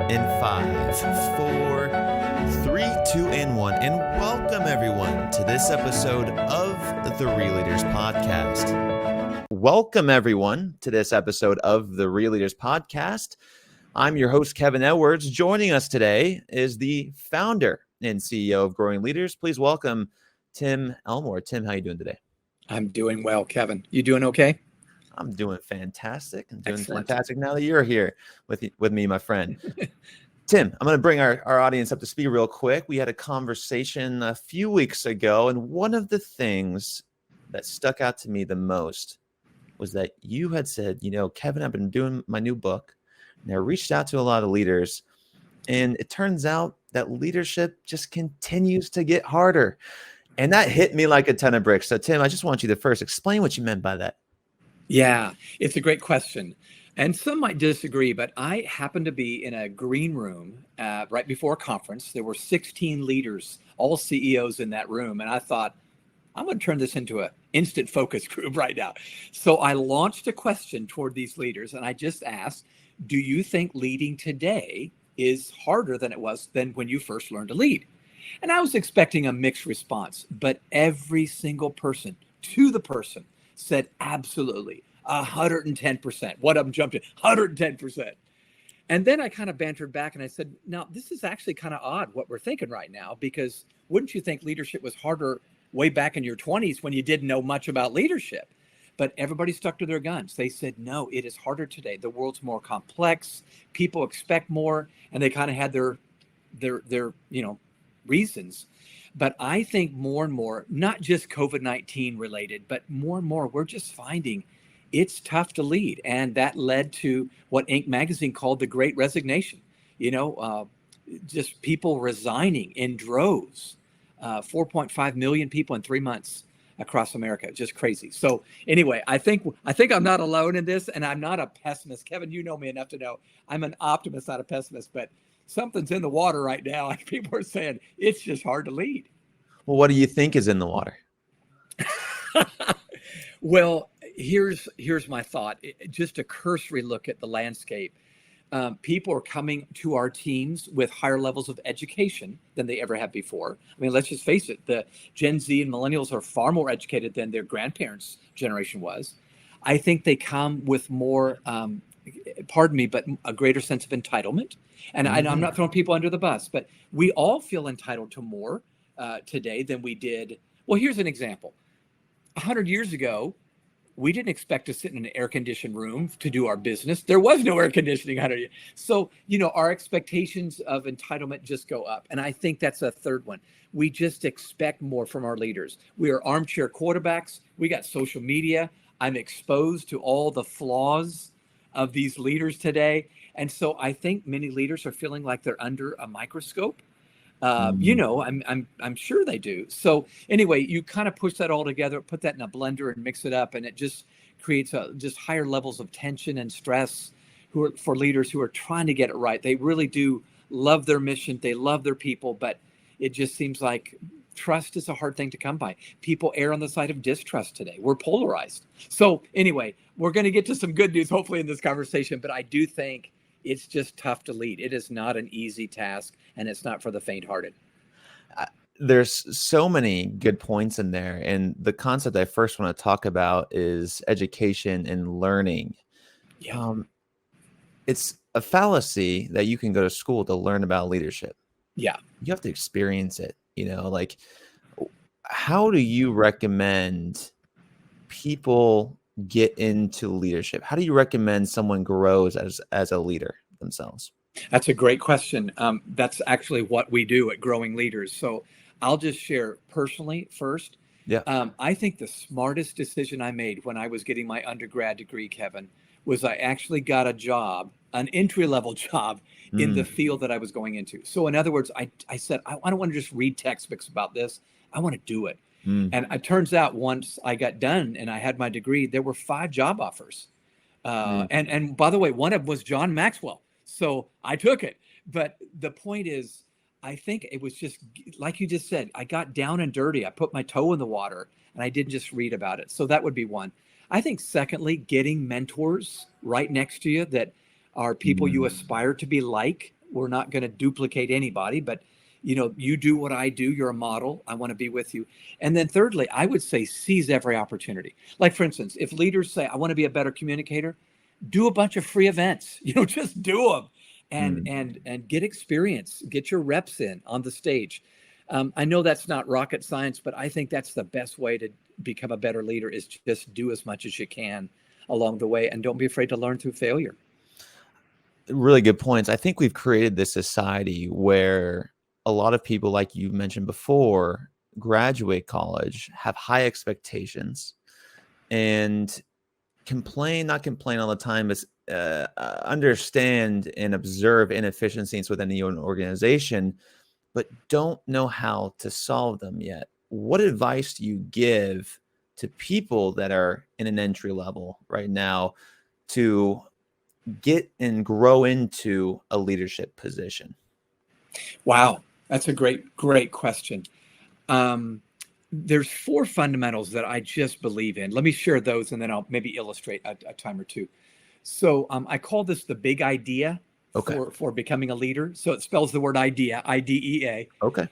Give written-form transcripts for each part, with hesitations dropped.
In 5, 4, 3, 2, and 1. And welcome everyone to this episode of the Real Leaders Podcast. Welcome everyone to this episode of the Real Leaders Podcast. I'm your host, Kevin Edwards. Joining us today is the founder and CEO of Growing Leaders. Please welcome Tim Elmore. Tim, how are you doing today? I'm doing well, Kevin. You doing okay? I'm doing fantastic. I'm doing Excellent. fantastic now that you're here with me, my friend. Tim, I'm going to bring our audience up to speed real quick. We had a conversation a few weeks ago, and one of the things that stuck out to me the most was that you had said, Kevin, I've been doing my new book, and I reached out to a lot of leaders, and it turns out that leadership just continues to get harder. And that hit me like a ton of bricks. So, Tim, I just want you to first explain what you meant by that. Yeah, it's a great question. And some might disagree, but I happened to be in a green room right before a conference. There were 16 leaders, all CEOs in that room. And I thought, I'm going to turn this into an instant focus group right now. So I launched a question toward these leaders. And I just asked, do you think leading today is harder than it was than when you first learned to lead? And I was expecting a mixed response, but every single person to the person said absolutely, 110%. One of them jumped in, 110%. And then I kind of bantered back and I said, now, this is actually kind of odd what we're thinking right now, because wouldn't you think leadership was harder way back in your 20s when you didn't know much about leadership? But everybody stuck to their guns. They said, no, it is harder today. The world's more complex. People expect more. And they kind of had their reasons. But I think more and more, not just COVID-19 related, but more and more, we're just finding it's tough to lead. And that led to what Inc. magazine called the Great Resignation. Just people resigning in droves, 4.5 million people in 3 months across America. Just crazy. So anyway, I think I'm not alone in this, and I'm not a pessimist. Kevin, you know me enough to know I'm an optimist, not a pessimist, but something's in the water right now. Like people are saying it's just hard to lead. Well, what do you think is in the water? Well, here's my thought. Just a cursory look at the landscape. People are coming to our teams with higher levels of education than they ever have before. I mean, let's just face it. The Gen Z and millennials are far more educated than their grandparents' generation was. I think they come with more, but a greater sense of entitlement. And I'm not throwing people under the bus, but we all feel entitled to more today than we did. Well, here's an example. 100 years ago, we didn't expect to sit in an air-conditioned room to do our business. There was no air conditioning 100 years. So, our expectations of entitlement just go up. And I think that's a third one. We just expect more from our leaders. We are armchair quarterbacks. We got social media. I'm exposed to all the flaws of these leaders today. And so I think many leaders are feeling like they're under a microscope. I'm sure they do. So anyway, you kind of push that all together, put that in a blender and mix it up, and it just creates just higher levels of tension and stress for leaders who are trying to get it right. They really do love their mission. They love their people, but it just seems like trust is a hard thing to come by. People err on the side of distrust today. We're polarized. So anyway, we're going to get to some good news, hopefully, in this conversation, but I do think it's just tough to lead. It is not an easy task, and it's not for the faint-hearted. There's so many good points in there. And the concept I first want to talk about is education and learning. Yeah. It's a fallacy that you can go to school to learn about leadership. Yeah. You have to experience it. How do you recommend people get into leadership? How do you recommend someone grows as a leader themselves? That's a great question. That's actually what we do at Growing Leaders. So I'll just share personally first. Yeah. I think the smartest decision I made when I was getting my undergrad degree, Kevin, was I actually got a job, an entry-level job in the field that I was going into. So in other words, I said, I don't want to just read textbooks about this. I want to do it. And it turns out once I got done and I had my degree, there were 5 job offers. And by the way, one of them was John Maxwell. So I took it. But the point is, I think it was just like you just said, I got down and dirty. I put my toe in the water and I didn't just read about it. So that would be one. I think secondly, getting mentors right next to you that are people you aspire to be like We're not going to duplicate anybody, but you do what I do. You're a model. I want to be with you. And then thirdly, I would say seize every opportunity. Like, for instance, if leaders say, I want to be a better communicator, do a bunch of free events, just do them and get experience, get your reps in on the stage. I know that's not rocket science, but I think that's the best way to become a better leader is just do as much as you can along the way. And don't be afraid to learn through failure. Really good points. I think we've created this society where a lot of people, like you mentioned before, graduate college, have high expectations and not complain all the time, but understand and observe inefficiencies within the organization, but don't know how to solve them yet. What advice do you give to people that are in an entry level right now to get and grow into a leadership position? Wow, that's a great question. There's 4 fundamentals that I just believe in. Let me share those, and then I'll maybe illustrate a time or two. So I call this the big idea for becoming a leader. So it spells the word idea, IDEA. Okay.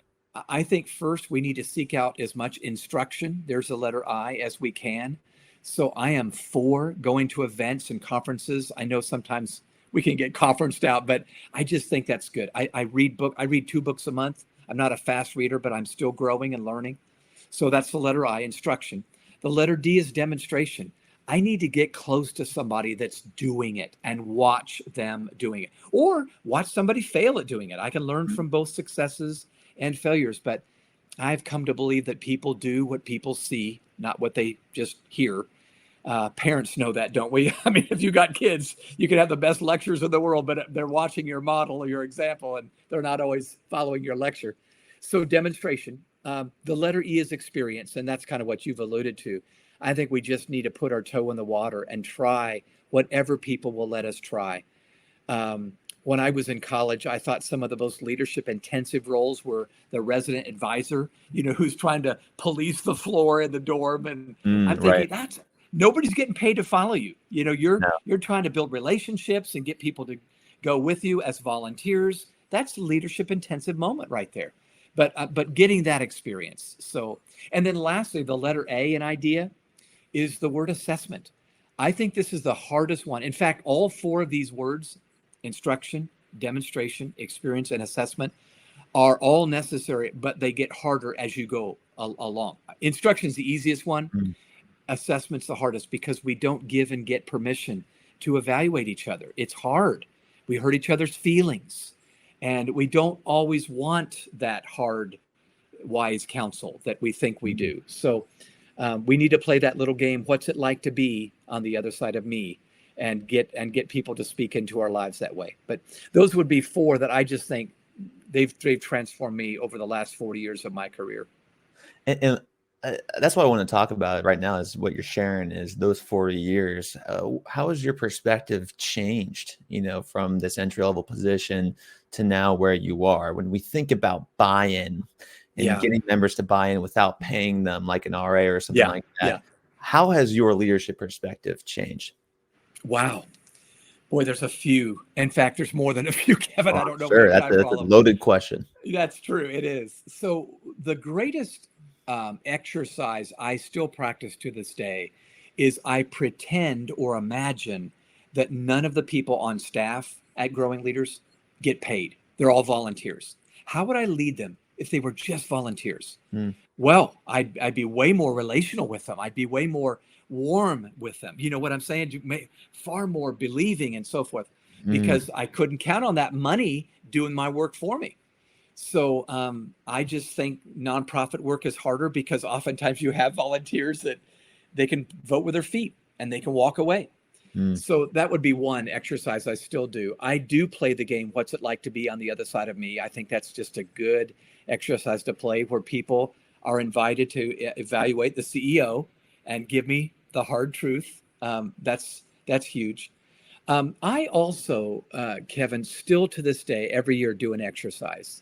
I think first we need to seek out as much instruction, there's a letter I, as we can. So I am for going to events and conferences. I know sometimes we can get conferenced out, but I just think that's good. I read 2 books a month. I'm not a fast reader, but I'm still growing and learning. So that's the letter I, instruction. The letter D is demonstration. I need to get close to somebody that's doing it and watch them doing it, or watch somebody fail at doing it. I can learn from both successes and failures, but I've come to believe that people do what people see, not what they just hear. Parents know that, don't we? I mean, if you got kids, you can have the best lectures in the world, but they're watching your model or your example, and they're not always following your lecture. So demonstration. The letter E is experience, and that's kind of what you've alluded to. I think we just need to put our toe in the water and try whatever people will let us try. When I was in college, I thought some of the most leadership intensive roles were the resident advisor, who's trying to police the floor in the dorm. And I'm thinking nobody's getting paid to follow you. You're trying to build relationships and get people to go with you as volunteers. That's a leadership intensive moment right there. But getting that experience. So, and then lastly, the letter A in idea is the word assessment. I think this is the hardest one. In fact, all 4 of these words, instruction, demonstration, experience, and assessment, are all necessary, but they get harder as you go along. Instruction is the easiest one. Assessment's the hardest because we don't give and get permission to evaluate each other. It's hard. We hurt each other's feelings, and we don't always want that hard, wise counsel that we think we do. So we need to play that little game. What's it like to be on the other side of me? And get people to speak into our lives that way. But those would be 4 that I just think they've transformed me over the last 40 years of my career. And that's what I want to talk about right now is what you're sharing is those 40 years. How has your perspective changed, from this entry-level position to now where you are? When we think about buy-in and getting members to buy in without paying them like an RA or something like that, how has your leadership perspective changed? Wow. Boy, there's a few. In fact, there's more than a few, Kevin. I don't know. Sure, that's a loaded question. That's true. It is. So the greatest exercise I still practice to this day is I pretend or imagine that none of the people on staff at Growing Leaders get paid. They're all volunteers. How would I lead them if they were just volunteers? Well, I'd be way more relational with them. I'd be way more warm with them. You know what I'm saying? Far more believing and so forth, because I couldn't count on that money doing my work for me. So I just think nonprofit work is harder because oftentimes you have volunteers that they can vote with their feet and they can walk away. So that would be one exercise I still do. I do play the game, what's it like to be on the other side of me? I think that's just a good exercise to play where people are invited to evaluate the CEO and give me the hard truth. That's huge. I also, Kevin, still to this day, every year do an exercise,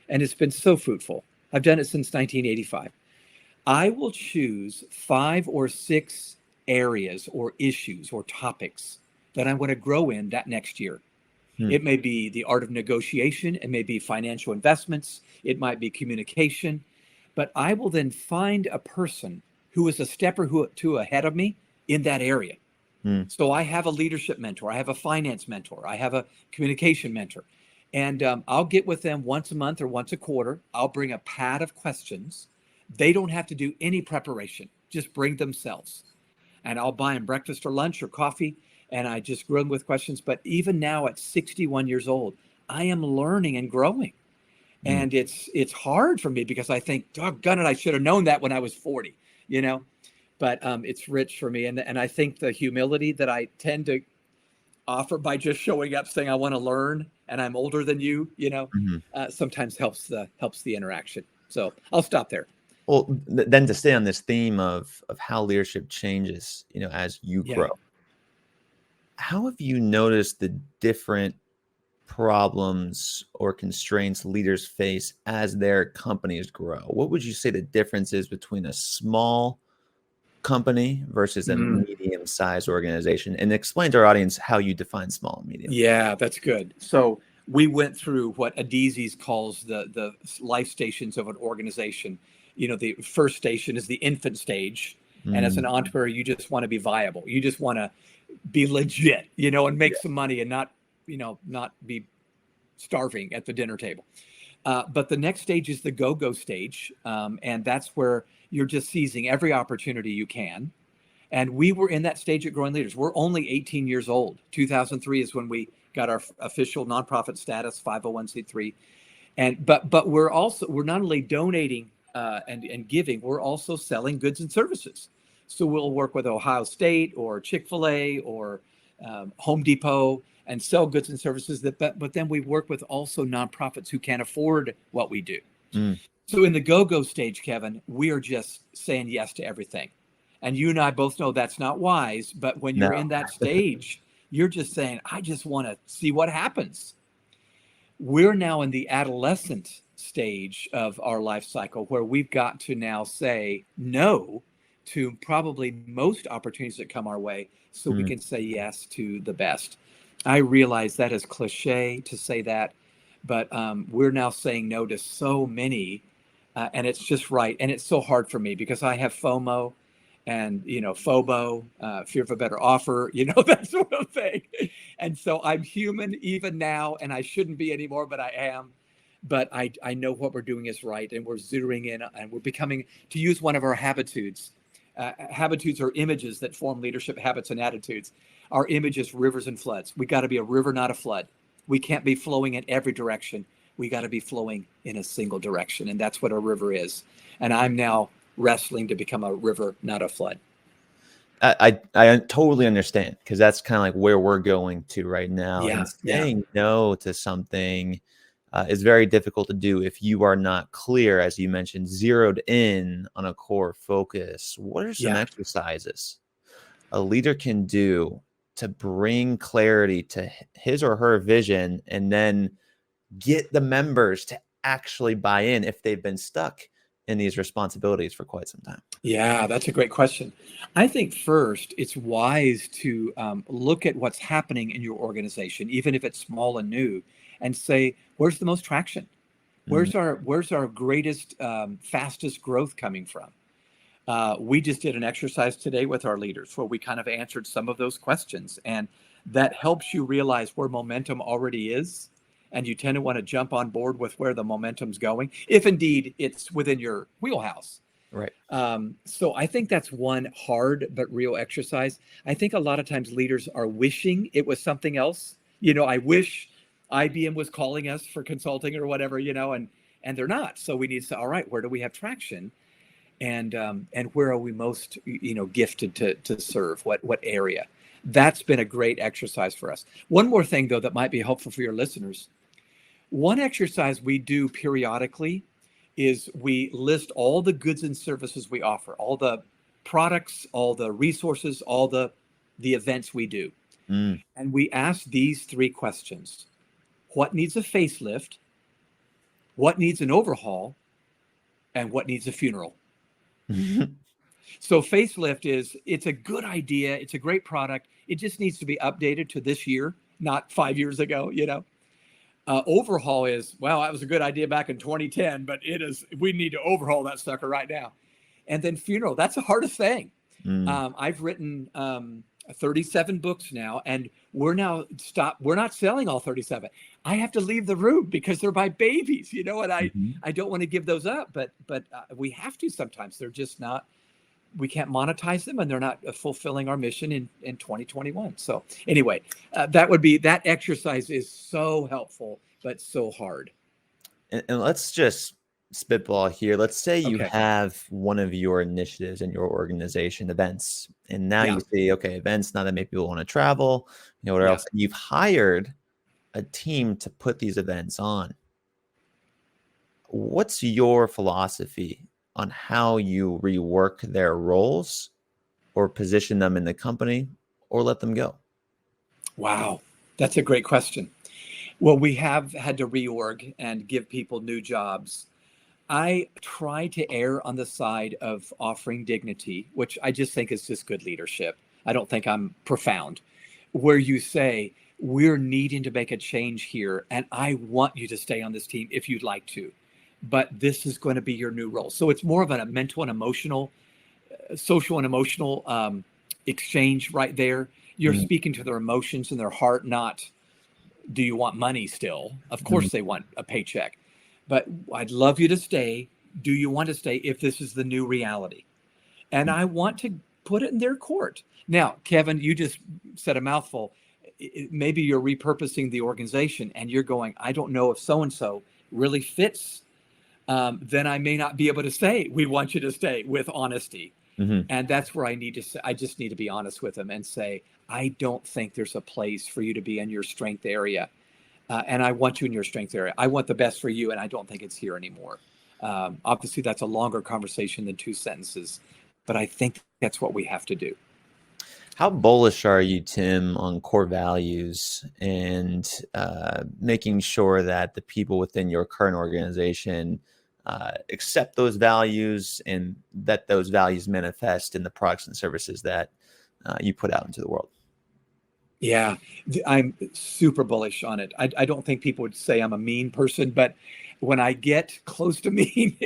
and it's been so fruitful. I've done it since 1985. I will choose 5 or 6 areas or issues or topics that I want to grow in that next year. Hmm. It may be the art of negotiation. It may be financial investments. It might be communication. But I will then find a person who is a step or two ahead of me in that area. Hmm. So I have a leadership mentor. I have a finance mentor. I have a communication mentor. And I'll get with them once a month or once a quarter. I'll bring a pad of questions. They don't have to do any preparation, just bring themselves. And I'll buy them breakfast or lunch or coffee, and I just grill them with questions. But even now at 61 years old, I am learning and growing. And it's hard for me because I think, doggone it, I should have known that when I was 40, you know. But it's rich for me. And I think the humility that I tend to offer by just showing up saying I want to learn and I'm older than you, sometimes helps the interaction. So I'll stop there. Well, then to stay on this theme of how leadership changes, as you grow, how have you noticed the different problems or constraints leaders face as their companies grow? What would you say the difference is between a small company versus a medium-sized organization? And explain to our audience how you define small and medium. Yeah, that's good. So we went through what Adizes calls the life stations of an organization. The first station is the infant stage. And as an entrepreneur, you just want to be viable. You just want to be legit, and make some money and not be starving at the dinner table. But the next stage is the go-go stage. And that's where you're just seizing every opportunity you can. And we were in that stage at Growing Leaders. We're only 18 years old. 2003 is when we got our official nonprofit status, 501c3. But we're not only donating and giving, we're also selling goods and services. So we'll work with Ohio State or Chick-fil-A or Home Depot and sell goods and services. But then we work with also nonprofits who can't afford what we do. So in the go-go stage, Kevin, we are just saying yes to everything. And you and I both know that's not wise. But when you're in that stage, you're just saying, I just want to see what happens. We're now in the adolescent stage of our life cycle where we've got to now say no to probably most opportunities that come our way so we can say yes to the best. I realize that is cliche to say that, but we're now saying no to so many, and it's just right. And it's so hard for me because I have FOMO and, FOBO, fear of a better offer, that sort of thing. And so I'm human even now, and I shouldn't be anymore, but I am. But I know what we're doing is right, and we're zeroing in, and we're becoming, to use one of our habitudes. Habitudes are images that form leadership habits and attitudes. Our image is rivers and floods. We got to be a river, not a flood. We can't be flowing in every direction. We got to be flowing in a single direction, and that's what a river is. And I'm now wrestling to become a river, not a flood. I totally understand, because that's kind of like where we're going to right now. And saying no to something is very difficult to do if you are not clear, as you mentioned, zeroed in on a core focus. What are some exercises a leader can do to bring clarity to his or her vision and then get the members to actually buy in if they've been stuck in these responsibilities for quite some time? Yeah, that's a great question. I think first, it's wise to look at what's happening in your organization, even if it's small and new, and say, where's the most traction? Where's our greatest, fastest growth coming from? We just did an exercise today with our leaders where we kind of answered some of those questions, and that helps you realize where momentum already is. And you tend to want to jump on board with where the momentum's going, if indeed it's within your wheelhouse. Right. So I think that's one hard but real exercise. I think a lot of times leaders are wishing it was something else. I wish IBM was calling us for consulting or whatever, and they're not. So we need to say, all right, where do we have traction? And where are we most, gifted to serve? What area? That's been a great exercise for us. One more thing, though, that might be helpful for your listeners. One exercise we do periodically is we list all the goods and services we offer, all the products, all the resources, all the events we do. And we ask these three questions. What needs a facelift? What needs an overhaul? And what needs a funeral? So facelift it's a good idea. It's a great product. It just needs to be updated to this year not 5 years ago, Overhaul is, wow, that was a good idea back in 2010, but we need to overhaul that sucker right now. And then funeral, that's the hardest thing. I've written 37 books now, and we're not selling all 37. I have to leave the room because they're my babies, and I don't want to give those up, but we have to sometimes. They're just not, we can't monetize them, and they're not fulfilling our mission in 2021. So anyway, that exercise is so helpful, but so hard. And let's just spitball here. Let's say you Okay. have one of your initiatives in your organization, events, and now you see, okay, events, now that maybe people want to travel, what else? You've hired a team to put these events on. What's your philosophy on how you rework their roles or position them in the company or let them go? Wow, that's a great question. Well, we have had to reorg and give people new jobs. I try to err on the side of offering dignity, which I just think is just good leadership. I don't think I'm profound, where you say, we're needing to make a change here, and I want you to stay on this team if you'd like to, but this is going to be your new role. So it's more of a mental and emotional, social and emotional exchange right there. You're speaking to their emotions and their heart, not, do you want money still? Of course they want a paycheck. But I'd love you to stay. Do you want to stay if this is the new reality? And I want to put it in their court. Now, Kevin, you just said a mouthful. Maybe you're repurposing the organization and you're going, I don't know if so-and-so really fits. Then I may not be able to stay. We want you to stay, with honesty. And that's where I just need to be honest with them and say, I don't think there's a place for you to be in your strength area. And I want you in your strength area. I want the best for you, and I don't think it's here anymore. Obviously, that's a longer conversation than 2 sentences, but I think that's what we have to do. How bullish are you, Tim, on core values and making sure that the people within your current organization accept those values and that those values manifest in the products and services that you put out into the world? Yeah, I'm super bullish on it. I don't think people would say I'm a mean person, but when I get close to mean,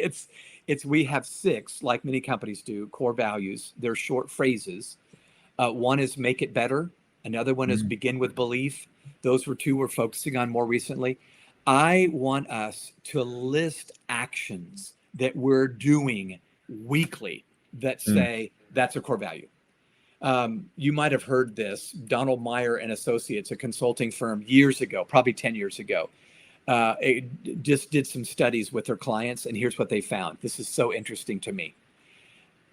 we have 6, like many companies do, core values. They're short phrases. One is make it better. Another one is begin with belief. Those were 2 we're focusing on more recently. I want us to list actions that we're doing weekly that say that's a core value. You might have heard this. Donald Meyer and Associates, a consulting firm years ago, probably 10 years ago, just did some studies with their clients, and here's what they found. This is so interesting to me.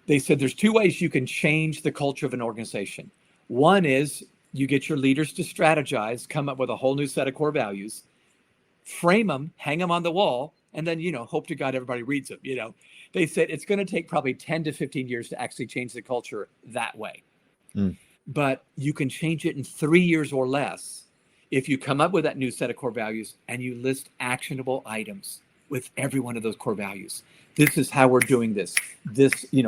They said there's 2 ways you can change the culture of an organization. One is you get your leaders to strategize, come up with a whole new set of core values, frame them, hang them on the wall, and then, hope to God everybody reads them. They said it's going to take probably 10 to 15 years to actually change the culture that way. But you can change it in 3 years or less if you come up with that new set of core values and you list actionable items with every one of those core values. This is how we're doing this,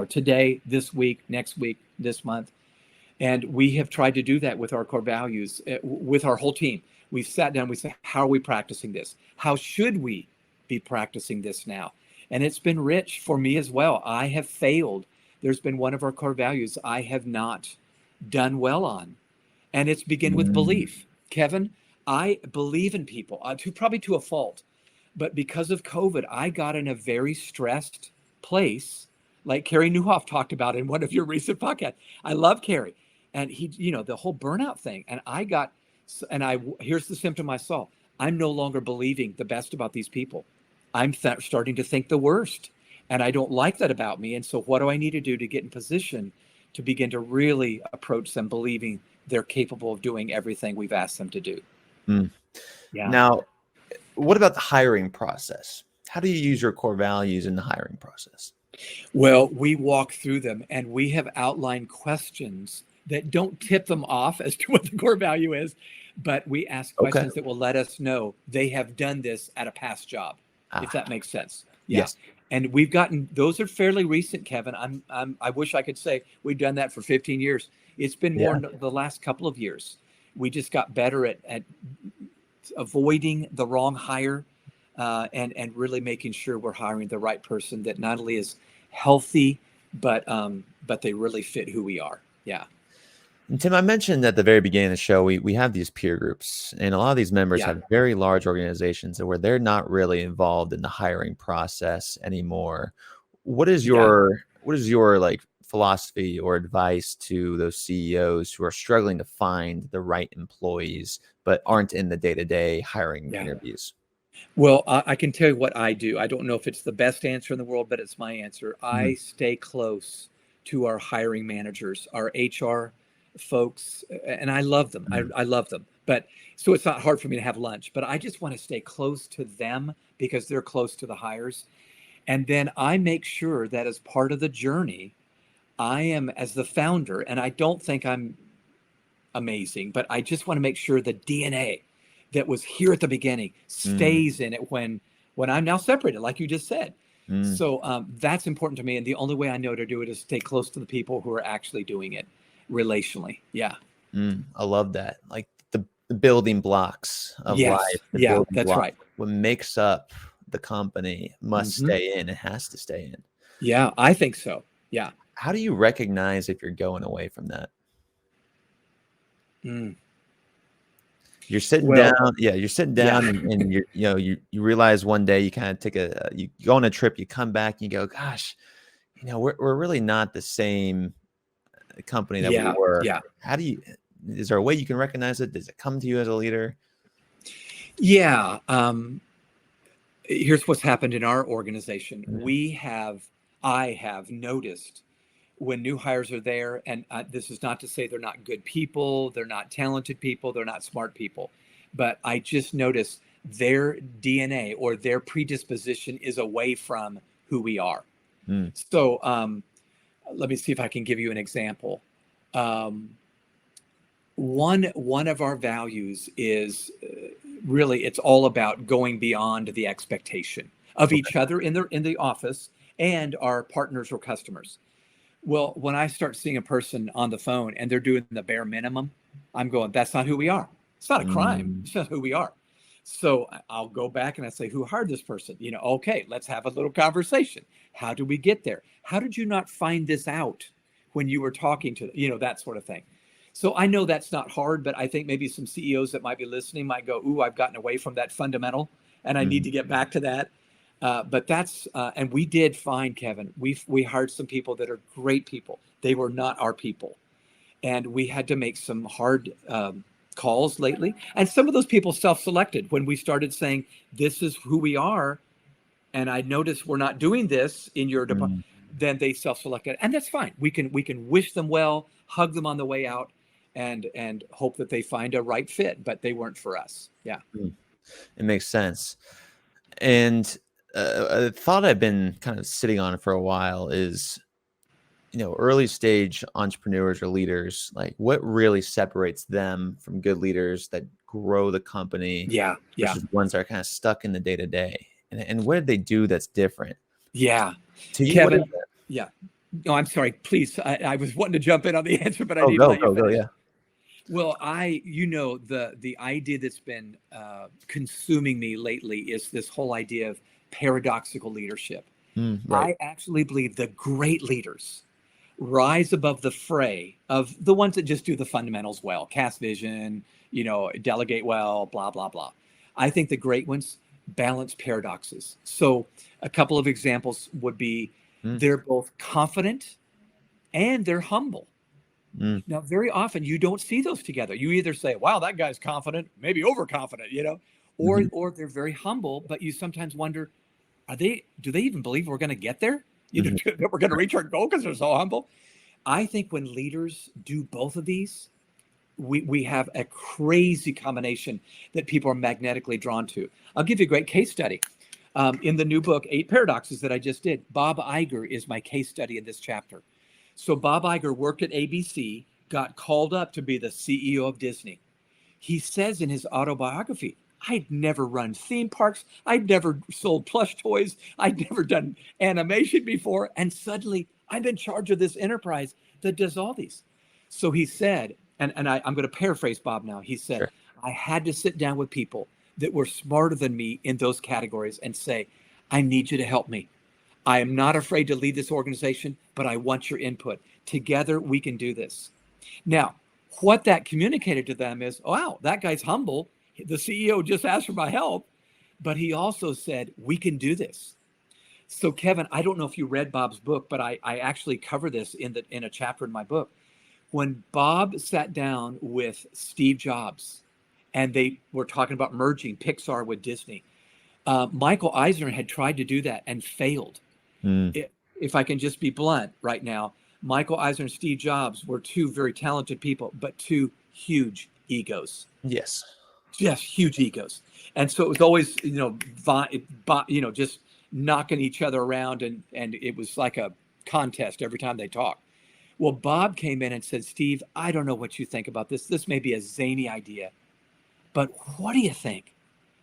today, this week, next week, this month. And we have tried to do that with our core values, with our whole team. We've sat down, we said, how are we practicing this? How should we be practicing this now? And it's been rich for me as well. I have failed. There's been one of our core values I have not done well on. And it's begin with belief. Kevin, I believe in people, probably to a fault. But because of COVID, I got in a very stressed place, like Carey Nieuwhof talked about in one of your recent podcasts. I love Carey. And he, the whole burnout thing. And here's the symptom I saw. I'm no longer believing the best about these people. I'm starting to think the worst. And I don't like that about me. And so what do I need to do to get in position to begin to really approach them believing they're capable of doing everything we've asked them to do? Yeah. Now, what about the hiring process? How do you use your core values in the hiring process? Well, we walk through them, and we have outlined questions that don't tip them off as to what the core value is, but we ask questions that will let us know they have done this at a past job, if that makes sense. Yes. And we've gotten, those are fairly recent, Kevin. I wish I could say we've done that for 15 years. It's been more in the last couple of years. We just got better at avoiding the wrong hire, and really making sure we're hiring the right person that not only is healthy, but they really fit who we are. Yeah. And Tim, I mentioned at the very beginning of the show, we have these peer groups, and a lot of these members Yeah. have very large organizations where they're not really involved in the hiring process anymore. What is your like philosophy or advice to those CEOs who are struggling to find the right employees but aren't in the day-to-day hiring interviews? Well, I can tell you what I do. I don't know if it's the best answer in the world, but it's my answer. I stay close to our hiring managers, our HR folks, and I love them. I love them. But so it's not hard for me to have lunch, but I just want to stay close to them because they're close to the hires. And then I make sure that as part of the journey, I am, as the founder, and I don't think I'm amazing, but I just want to make sure the DNA that was here at the beginning stays in it when I'm now separated, like you just said. So that's important to me. And the only way I know to do it is stay close to the people who are actually doing it relationally. Yeah. I love that. Like the building blocks of life. That's right. What makes up the company must stay in. It has to stay in. Yeah, I think so. Yeah. How do you recognize if you're going away from that? You're sitting down. Yeah, you're sitting down, and you realize one day you kind of take you go on a trip, you come back, and you go, gosh, we're really not the same company that we were. Yeah. How do you? Is there a way you can recognize it? Does it come to you as a leader? Yeah. Here's what's happened in our organization. I have noticed when new hires are there, and this is not to say they're not good people, they're not talented people, they're not smart people, but I just notice their DNA or their predisposition is away from who we are. So let me see if I can give you an example. One of our values is really, it's all about going beyond the expectation of each other in the office and our partners or customers. Well, when I start seeing a person on the phone and they're doing the bare minimum, I'm going, that's not who we are. It's not a crime. It's not who we are. So I'll go back and I say, who hired this person? Okay, let's have a little conversation. How did we get there? How did you not find this out when you were talking to them? That sort of thing. So I know that's not hard, but I think maybe some CEOs that might be listening might go, ooh, I've gotten away from that fundamental and I need to get back to that. But that's, and we did find, Kevin, we hired some people that are great people. They were not our people. And we had to make some hard calls lately. And some of those people self-selected when we started saying, this is who we are. And I noticed we're not doing this in your department. Then they self-selected. And that's fine. We can wish them well, hug them on the way out, and hope that they find a right fit. But they weren't for us. Yeah. It makes sense. And a thought I've been kind of sitting on for a while is, early stage entrepreneurs or leaders, like what really separates them from good leaders that grow the company versus ones that are kind of stuck in the day to day. And what did they do that's different? Yeah. To you, Kevin. Yeah. No, I'm sorry. Please. I was wanting to jump in on the answer, but I need to let you finish. Yeah. Well, the idea that's been consuming me lately is this whole idea of paradoxical leadership. Right. I actually believe the great leaders rise above the fray of the ones that just do the fundamentals well, cast vision, delegate well, blah, blah, blah. I think the great ones balance paradoxes. So a couple of examples would be they're both confident and they're humble. Now, very often you don't see those together. You either say, wow, that guy's confident, maybe overconfident, or they're very humble, but you sometimes wonder, do they even believe we're going to get there? That we're going to reach our goal because they're so humble. I think when leaders do both of these, we have a crazy combination that people are magnetically drawn to. I'll give you a great case study. In the new book, 8 Paradoxes that I just did, Bob Iger is my case study in this chapter. So Bob Iger worked at ABC, got called up to be the CEO of Disney. He says in his autobiography, I'd never run theme parks. I'd never sold plush toys. I'd never done animation before. And suddenly I'm in charge of this enterprise that does all these. So he said, I'm going to paraphrase Bob now. He said, Sure. I had to sit down with people that were smarter than me in those categories and say, I need you to help me. I am not afraid to lead this organization, but I want your input. Together, we can do this. Now, what that communicated to them is, wow, that guy's humble. The CEO just asked for my help, but he also said, we can do this. So Kevin, I don't know if you read Bob's book, but I actually cover this in a chapter in my book. When Bob sat down with Steve Jobs and they were talking about merging Pixar with Disney, Michael Eisner had tried to do that and failed. If I can just be blunt right now, Michael Eisner and Steve Jobs were two very talented people, but two huge egos. Yes. Just huge egos. And so it was always, just knocking each other around. And it was like a contest every time they talked. Well, Bob came in and said, Steve, I don't know what you think about this. This may be a zany idea, but what do you think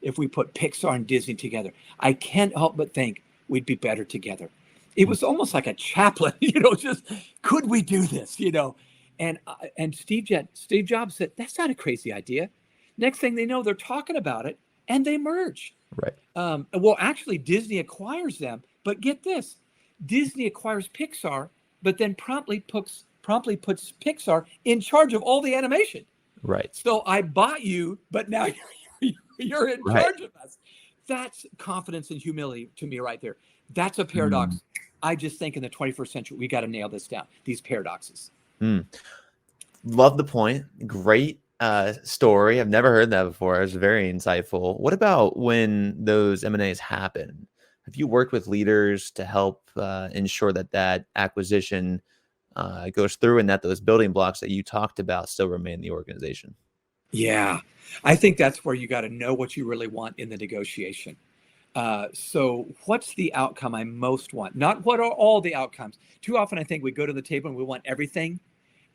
if we put Pixar and Disney together? I can't help but think we'd be better together. It was almost like a chaplain, just could we do this, And Steve Jobs said, that's not a crazy idea. Next thing they know, they're talking about it and they merge. Right. Well, actually, Disney acquires them. But get this, Disney acquires Pixar, but then promptly puts Pixar in charge of all the animation. Right. So I bought you, but now you're in charge of us. That's confidence and humility to me right there. That's a paradox. I just think in the 21st century, we got to nail this down, these paradoxes. Love the point. Great story. I've never heard that before. It was very insightful. What about when those M&As happen? Have you worked with leaders to help ensure that acquisition goes through and that those building blocks that you talked about still remain in the organization? Yeah, I think that's where you got to know what you really want in the negotiation. So what's the outcome I most want? Not what are all the outcomes. Too often I think we go to the table and we want everything.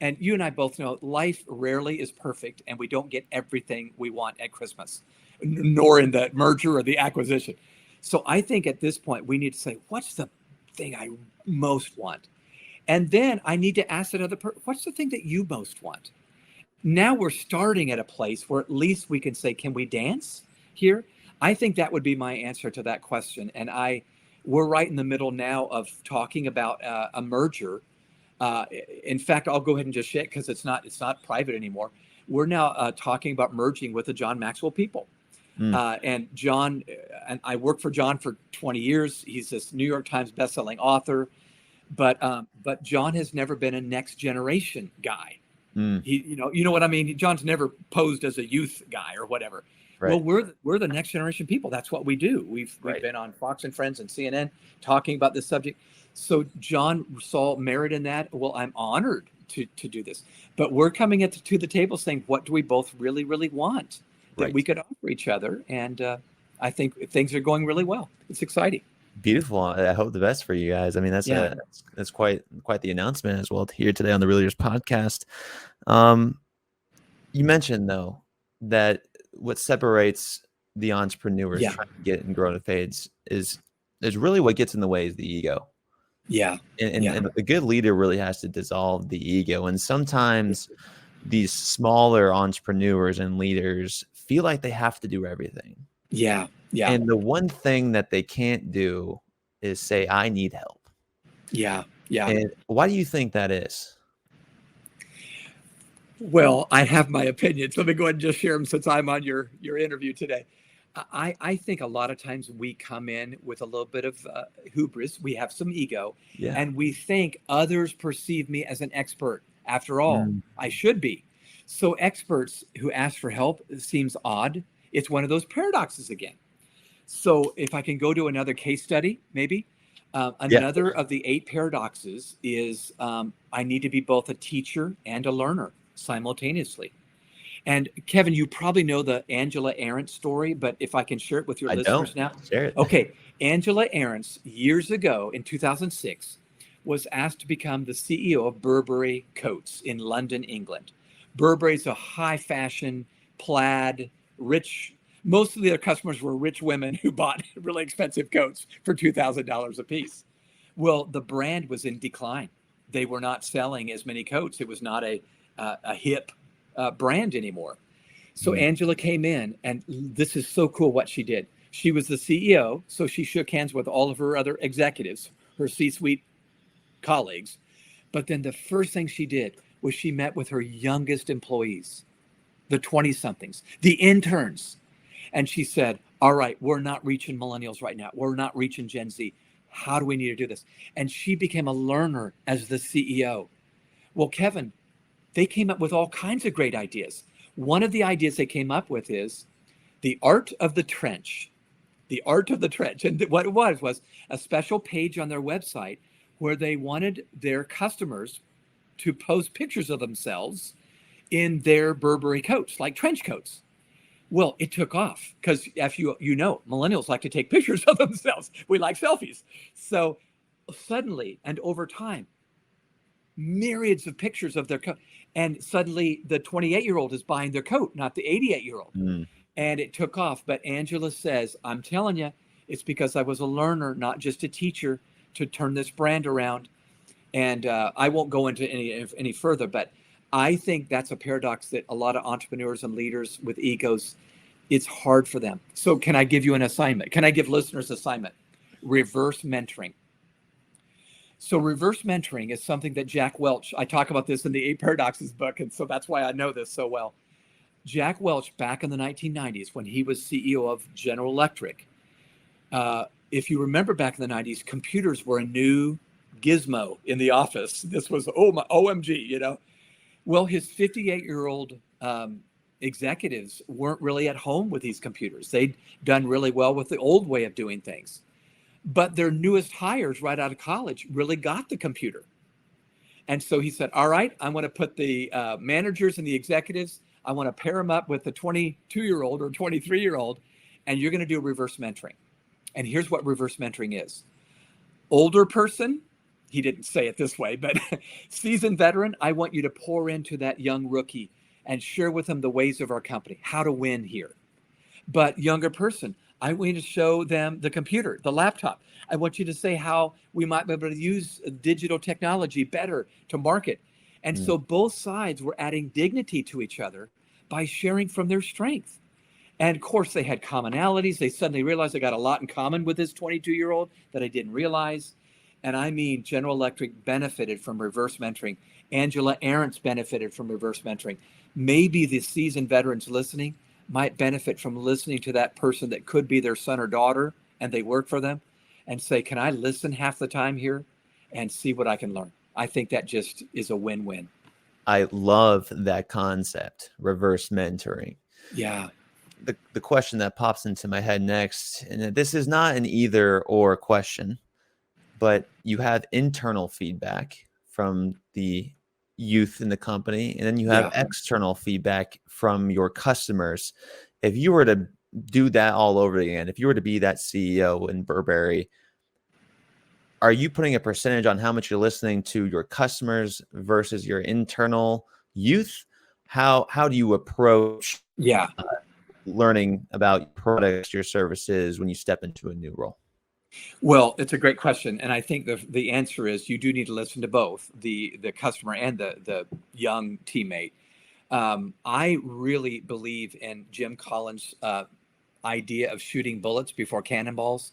And you and I both know life rarely is perfect and we don't get everything we want at Christmas, nor in the merger or the acquisition. So I think at this point we need to say, what's the thing I most want? And then I need to ask that other person, what's the thing that you most want? Now we're starting at a place where at least we can say, can we dance here? I think that would be my answer to that question. And we're right in the middle now of talking about a merger. In fact, I'll go ahead and just share it because it's not private anymore. We're now talking about merging with the John Maxwell people. And John, and I worked for John for 20 years. He's this New York Times bestselling author, but John has never been a next generation guy. He, you know what I mean? John's never posed as a youth guy or whatever. Right. Well, we're the next generation people. That's what we do. We've been on Fox and Friends and CNN talking about this subject. So John saw merit in that. Well, I'm honored to do this. But we're coming to the table saying, what do we both really, really want that we could offer each other? And I think things are going really well. It's exciting. Beautiful. I hope the best for you guys. I mean, that's quite the announcement as well here today on the Real Leaders podcast. You mentioned though that what separates the entrepreneurs trying to get and grow to fades is really what gets in the way is the ego. And a good leader really has to dissolve the ego. And sometimes these smaller entrepreneurs and leaders feel like they have to do everything. And the one thing that they can't do is say, I need help. And why do you think that is? Well, I have my opinions. Let me go ahead and just share them since I'm on your interview today. I think a lot of times we come in with a little bit of hubris. We have some ego, and we think others perceive me as an expert. After all, I should be. So experts who ask for help seems odd. It's one of those paradoxes again. So if I can go to another case study, maybe. Another of the 8 paradoxes is I need to be both a teacher and a learner simultaneously. And Kevin, you probably know the Angela Arendt story, but if I can share it with your listeners now. Share it. Okay. Angela Arendt, years ago in 2006, was asked to become the CEO of Burberry Coats in London, England. Burberry's a high fashion, plaid, rich. Most of their customers were rich women who bought really expensive coats for $2,000 a piece. Well, the brand was in decline. They were not selling as many coats. It was not a hip brand anymore. So Mm. Angela came in, and this is so cool what she did. She was the CEO, so she shook hands with all of her other executives, her C-suite colleagues. But then the first thing she did was she met with her youngest employees, the 20-somethings, the interns. And she said, all right, we're not reaching millennials right now. We're not reaching Gen Z. How do we need to do this? And she became a learner as the CEO. Well, Kevin, they came up with all kinds of great ideas. One of the ideas they came up with is the art of the trench. The art of the trench. And what it was a special page on their website where they wanted their customers to post pictures of themselves in their Burberry coats, like trench coats. Well, it took off because, as you know, millennials like to take pictures of themselves. We like selfies. So suddenly and over time, myriads of pictures of their coat. And suddenly the 28-year-old is buying their coat, not the 88-year-old. Mm. And it took off. But Angela says, I'm telling you, it's because I was a learner, not just a teacher, to turn this brand around. And I won't go into any further, but I think that's a paradox that a lot of entrepreneurs and leaders with egos, it's hard for them. So can I give you an assignment? Can I give listeners assignment? Reverse mentoring. So reverse mentoring is something that Jack Welch, I talk about this in the 8 Paradoxes book, and so that's why I know this so well. Jack Welch, back in the 1990s, when he was CEO of General Electric, if you remember back in the 90s, computers were a new gizmo in the office. This was, oh my, OMG, you know. Well, his 58-year-old executives weren't really at home with these computers. They'd done really well with the old way of doing things. But their newest hires right out of college really got the computer. And so he said, all right, I want to put the managers and the executives, I want to pair them up with the 22-year-old or 23-year-old, and you're going to do reverse mentoring. And here's what reverse mentoring is. Older person, he didn't say it this way, but seasoned veteran, I want you to pour into that young rookie and share with them the ways of our company, how to win here. But younger person, I want you to show them the computer, the laptop. I want you to say how we might be able to use digital technology better to market. And so both sides were adding dignity to each other by sharing from their strength. And of course, they had commonalities. They suddenly realized they got a lot in common with this 22-year-old that I didn't realize. And I mean, General Electric benefited from reverse mentoring. Angela Arendt's benefited from reverse mentoring. Maybe the seasoned veterans listening might benefit from listening to that person that could be their son or daughter, and they work for them, and say, can I listen half the time here and see what I can learn? I think that just is a win-win. I love that concept, reverse mentoring. Yeah. The question that pops into my head next, and this is not an either or question, but you have internal feedback from the youth in the company, and then you have external feedback from your customers. If you were to do that all over again, if you were to be that CEO in Burberry, are you putting a percentage on how much you're listening to your customers versus your internal youth? How do you approach learning about your products, your services when you step into a new role? Well, it's a great question. And I think the answer is you do need to listen to both the customer and the young teammate. I really believe in Jim Collins' idea of shooting bullets before cannonballs.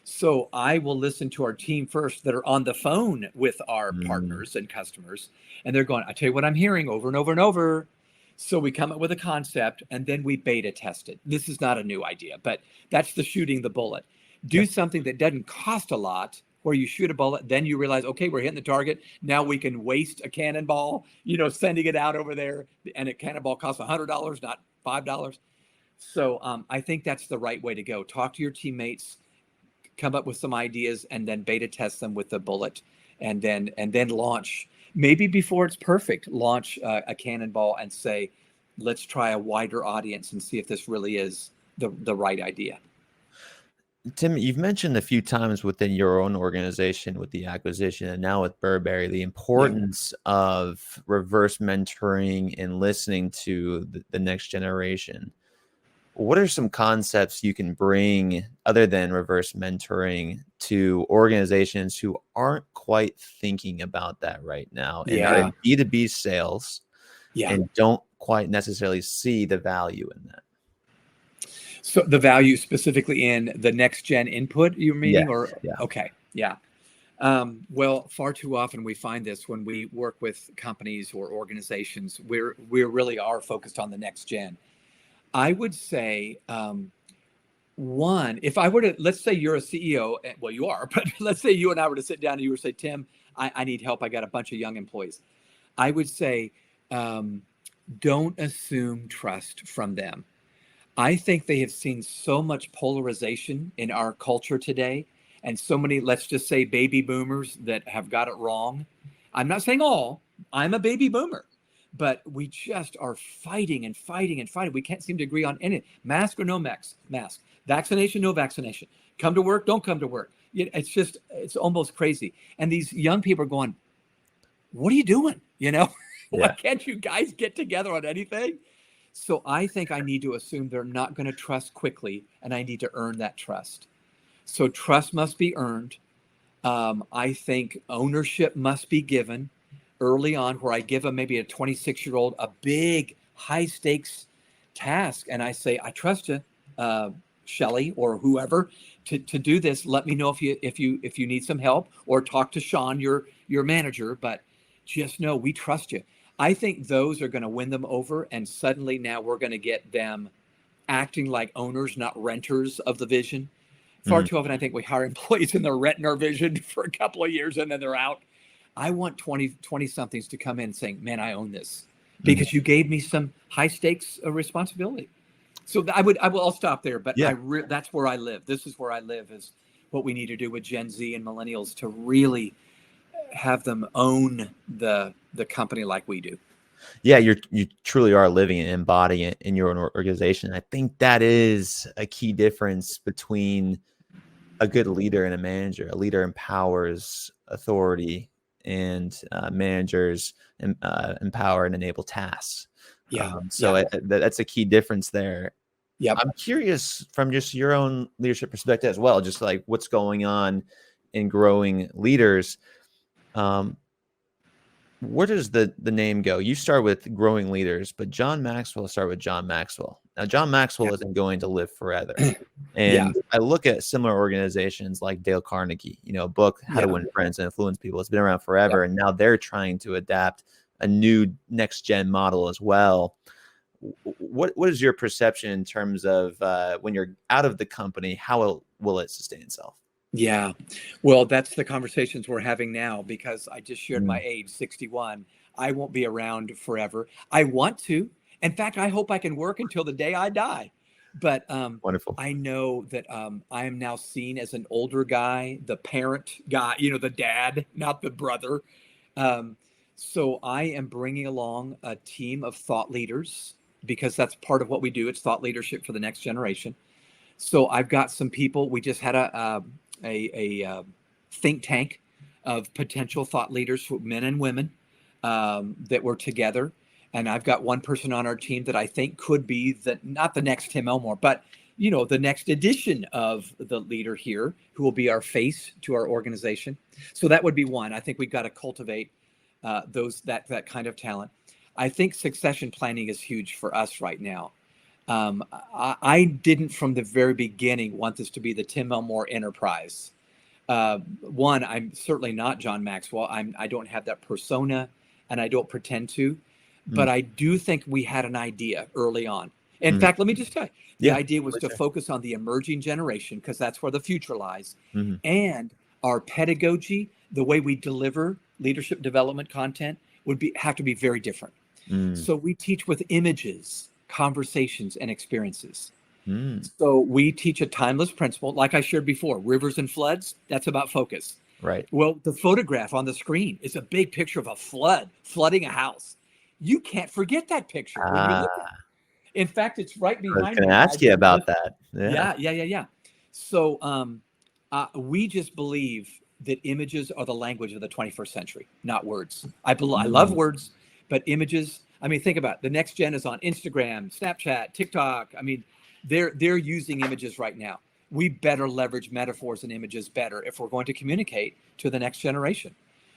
So I will listen to our team first that are on the phone with our partners and customers. And they're going, I tell you what I'm hearing over and over and over. So we come up with a concept and then we beta test it. This is not a new idea, but that's the shooting the bullet. Do something that doesn't cost a lot, where you shoot a bullet, then you realize, okay, we're hitting the target. Now we can waste a cannonball, sending it out over there. And a cannonball costs $100, not $5. So I think that's the right way to go. Talk to your teammates, come up with some ideas, and then beta test them with the bullet, and then launch. Maybe before it's perfect, launch a cannonball and say, let's try a wider audience and see if this really is the right idea. Tim, you've mentioned a few times within your own organization with the acquisition and now with Burberry, the importance of reverse mentoring and listening to the next generation. What are some concepts you can bring other than reverse mentoring to organizations who aren't quite thinking about that right now and are in B2B sales and don't quite necessarily see the value in that. So the value specifically in the next gen input you're meaning, or Yeah. okay, yeah. Well, far too often we find this when we work with companies or organizations. We really are focused on the next gen. I would say, one, if I were to, let's say you're a CEO, well, you are, but let's say you and I were to sit down and you were to say, Tim, I need help. I got a bunch of young employees. I would say, don't assume trust from them. I think they have seen so much polarization in our culture today, and so many, let's just say, baby boomers that have got it wrong. I'm not saying all, I'm a baby boomer, but we just are fighting and fighting and fighting. We can't seem to agree on anything. Mask or no mask, vaccination, no vaccination, come to work, don't come to work. It's almost crazy. And these young people are going, what are you doing? Why can't you guys get together on anything? So I think I need to assume they're not going to trust quickly, and I need to earn that trust. So trust must be earned. I think ownership must be given early on, where I give maybe a 26-year-old a big, high-stakes task, and I say, I trust you, Shelly or whoever, to do this. Let me know if you need some help, or talk to Sean, your manager. But just know we trust you. I think those are going to win them over, and suddenly now we're going to get them acting like owners, not renters of the vision. Far too often, I think we hire employees and they're renting our vision for a couple of years and then they're out. I want 20-somethings to come in saying, man, I own this because you gave me some high stakes responsibility. So I'll stop there, but that's where I live. This is where I live, is what we need to do with Gen Z and millennials to really have them own the company like we do. Yeah, you truly are living and embodying it in your own organization. I think that is a key difference between a good leader and a manager. A leader empowers authority, and managers empower and enable tasks. That's a key difference there. Yeah, I'm curious from just your own leadership perspective as well, just like what's going on in growing leaders. Where does the name go? You start with growing leaders, but John Maxwell started with John Maxwell. Now, John Maxwell isn't going to live forever. And I look at similar organizations like Dale Carnegie, book, How to Win Friends and Influence People. It's been around forever. And now they're trying to adapt a new next gen model as well. What is your perception in terms of when you're out of the company, how will it sustain itself? Yeah. Well, that's the conversations we're having now, because I just shared my age, 61. I won't be around forever. I want to. In fact, I hope I can work until the day I die. But Wonderful. I know that I am now seen as an older guy, the parent guy, the dad, not the brother. So I am bringing along a team of thought leaders, because that's part of what we do. It's thought leadership for the next generation. So I've got some people. We just had a think tank of potential thought leaders, men and women, that were together. And I've got one person on our team that I think could be not the next Tim Elmore, but the next edition of the leader here, who will be our face to our organization. So that would be one. I think we've got to cultivate that kind of talent. I think succession planning is huge for us right now. I didn't from the very beginning want this to be the Tim Elmore enterprise. One, I'm certainly not John Maxwell. I don't have that persona, and I don't pretend to. But I do think we had an idea early on. In fact, let me just tell you, the idea was to focus on the emerging generation, because that's where the future lies. And our pedagogy, the way we deliver leadership development content, have to be very different. So we teach with images, conversations, and experiences. So we teach a timeless principle, like I shared before, rivers and floods. That's about focus. Right. Well, the photograph on the screen is a big picture of a flooding a house. You can't forget that picture when you look at it. In fact, it's right behind. I was going to ask you about that. Yeah. So we just believe that images are the language of the 21st century, not words. I love words, but images. I mean, think about it. The next gen is on Instagram, Snapchat, TikTok. I mean, they're using images right now. We better leverage metaphors and images better if we're going to communicate to the next generation.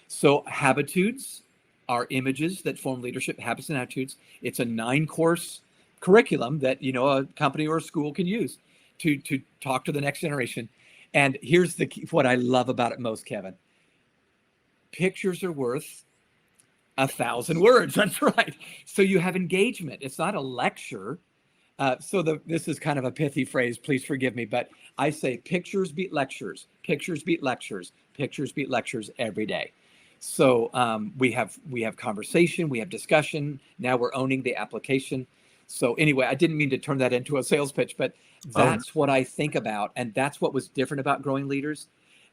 So habitudes, are images that form leadership habits and attitudes. It's a 9-course curriculum that, you know, a company or a school can use to talk to the next generation. And here's the key, what I love about it most, Kevin. Pictures are worth 1,000 words. That's right. So you have engagement. It's not a lecture. This is kind of a pithy phrase. Please forgive me, but I say pictures beat lectures. Pictures beat lectures. Pictures beat lectures every day. So we have conversation. We have discussion. Now we're owning the application. So anyway, I didn't mean to turn that into a sales pitch, but that's what I think about, and that's what was different about Growing Leaders.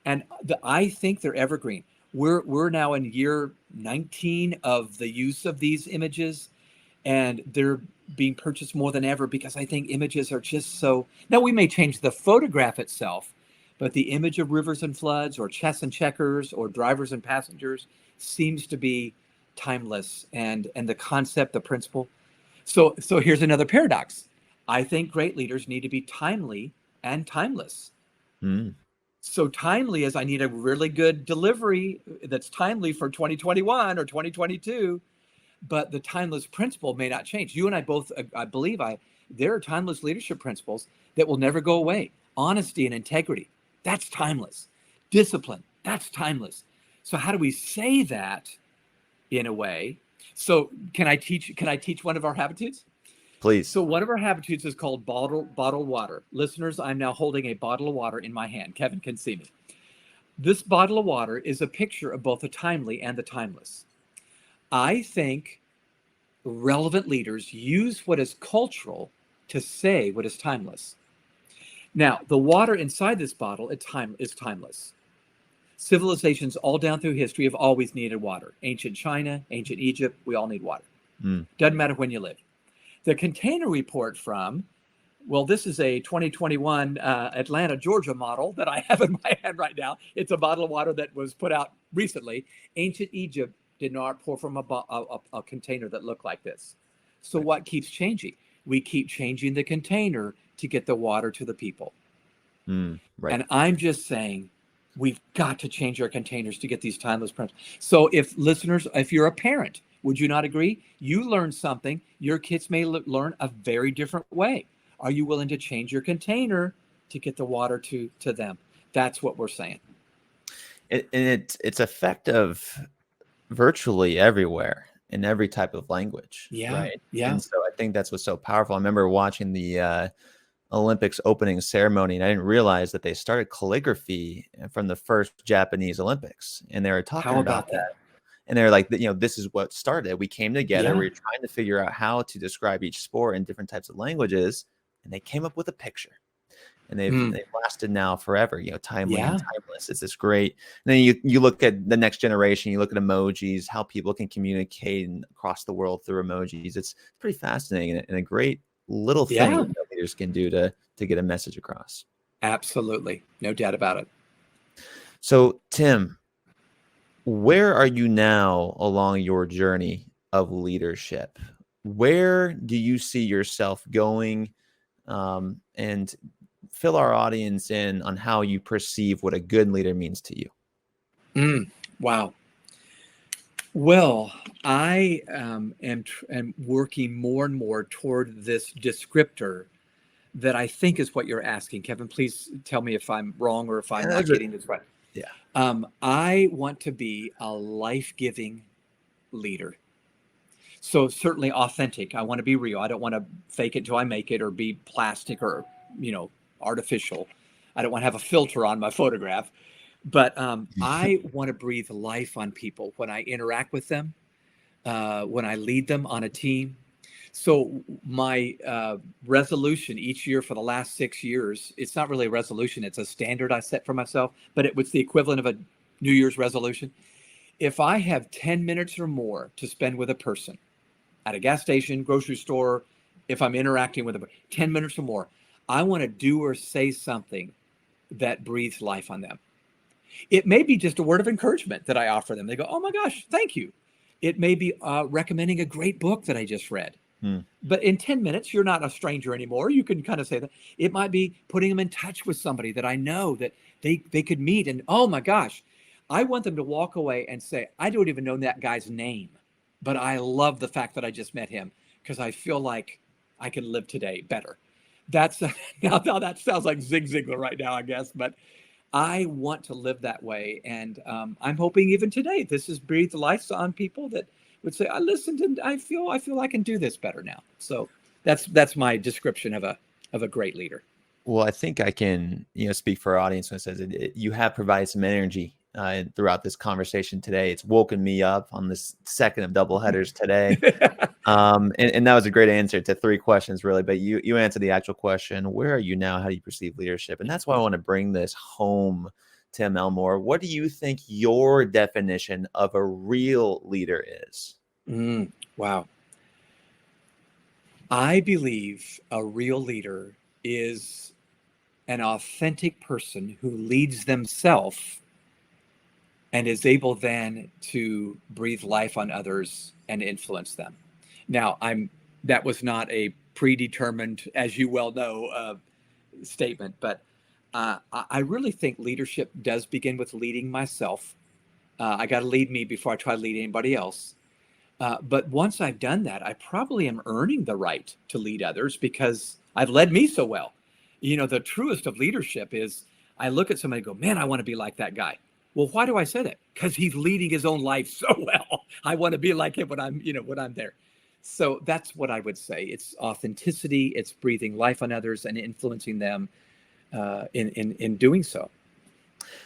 And I think they're evergreen. We're now in year 19 of the use of these images, and they're being purchased more than ever because I think images are just so. Now we may change the photograph itself, but the image of rivers and floods, or chess and checkers, or drivers and passengers seems to be timeless, and the concept, the principle. So here's another paradox. I think great leaders need to be timely and timeless. So timely is I need a really good delivery that's timely for 2021 or 2022, but the timeless principle may not change. You and I both, I believe there are timeless leadership principles that will never go away. Honesty and integrity, that's timeless. Discipline, that's timeless. So how do we say that in a way? So can I teach one of our habitudes? Please. So one of our habitudes is called bottled water. Listeners, I'm now holding a bottle of water in my hand. Kevin can see me. This bottle of water is a picture of both the timely and the timeless. I think relevant leaders use what is cultural to say what is timeless. Now, the water inside this bottle is timeless. Civilizations all down through history have always needed water. Ancient China, ancient Egypt, we all need water. Doesn't matter when you live. The container we pour it from, well, this is a 2021 Atlanta, Georgia model that I have in my hand right now. It's a bottle of water that was put out recently. Ancient Egypt did not pour from a container that looked like this. So what keeps changing? We keep changing the container to get the water to the people. Right. And I'm just saying, we've got to change our containers to get these timeless principles. So if listeners, if you're a parent, would you not agree? You learn something, your kids may learn a very different way. Are you willing to change your container to get the water to them? That's what we're saying. It's effective virtually everywhere in every type of language. Yeah. Right. Yeah. And so I think that's what's so powerful. I remember watching the Olympics opening ceremony, and I didn't realize that they started calligraphy from the first Japanese Olympics, and they were talking about that. And they're like, you know, this is what started. We came together. Yeah. We were trying to figure out how to describe each sport in different types of languages, and they came up with a picture. And they've lasted now forever. You know, timely and timeless. It's this great. And then you look at the next generation. You look at emojis, how people can communicate across the world through emojis. It's pretty fascinating and a great little thing that leaders can do to get a message across. Absolutely, no doubt about it. So, Tim, where are you now along your journey of leadership? Where do you see yourself going? And fill our audience in on how you perceive what a good leader means to you. Wow. Well, I am working more and more toward this descriptor that I think is what you're asking. Kevin, please tell me if I'm wrong or if I'm not getting this right. Yeah. I want to be a life-giving leader. So certainly authentic. I want to be real. I don't want to fake it till I make it or be plastic or, artificial. I don't want to have a filter on my photograph. But I want to breathe life on people when I interact with them, when I lead them on a team. So my resolution each year for the last 6 years, it's not really a resolution, it's a standard I set for myself, but it was the equivalent of a New Year's resolution. If I have 10 minutes or more to spend with a person at a gas station, grocery store, if I'm interacting with them, 10 minutes or more, I want to do or say something that breathes life on them. It may be just a word of encouragement that I offer them. They go, oh my gosh, thank you. It may be recommending a great book that I just read. But in 10 minutes, you're not a stranger anymore. You can kind of say that. It might be putting them in touch with somebody that I know that they could meet. And oh my gosh, I want them to walk away and say, I don't even know that guy's name, but I love the fact that I just met him because I feel like I can live today better. That's now that sounds like Zig Ziglar right now, I guess, but I want to live that way. And I'm hoping even today, this has breathed life on people that would say, I listened and I feel I can do this better now. So that's my description of a great leader. Well, I think I can, speak for our audience when it says you have provided some energy throughout this conversation today. It's woken me up on this second of double headers today. And that was a great answer to 3 questions, really. But you answered the actual question: where are you now? How do you perceive leadership? And that's why I want to bring this home, Tim Elmore. What do you think your definition of a real leader is? Wow. I believe a real leader is an authentic person who leads themselves and is able then to breathe life on others and influence them. Now, that was not a predetermined, as you well know, statement, but I really think leadership does begin with leading myself. I got to lead me before I try to lead anybody else. But once I've done that, I probably am earning the right to lead others because I've led me so well. The truest of leadership is I look at somebody and go, man, I want to be like that guy. Well, why do I say that? Because he's leading his own life so well. I want to be like him when I'm there. So that's what I would say. It's authenticity. It's breathing life on others and influencing them in doing so.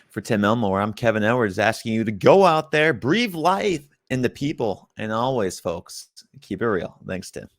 For Tim Elmore, I'm Kevin Edwards, asking you to go out there, breathe life into people, and always, folks, keep it real. Thanks, Tim.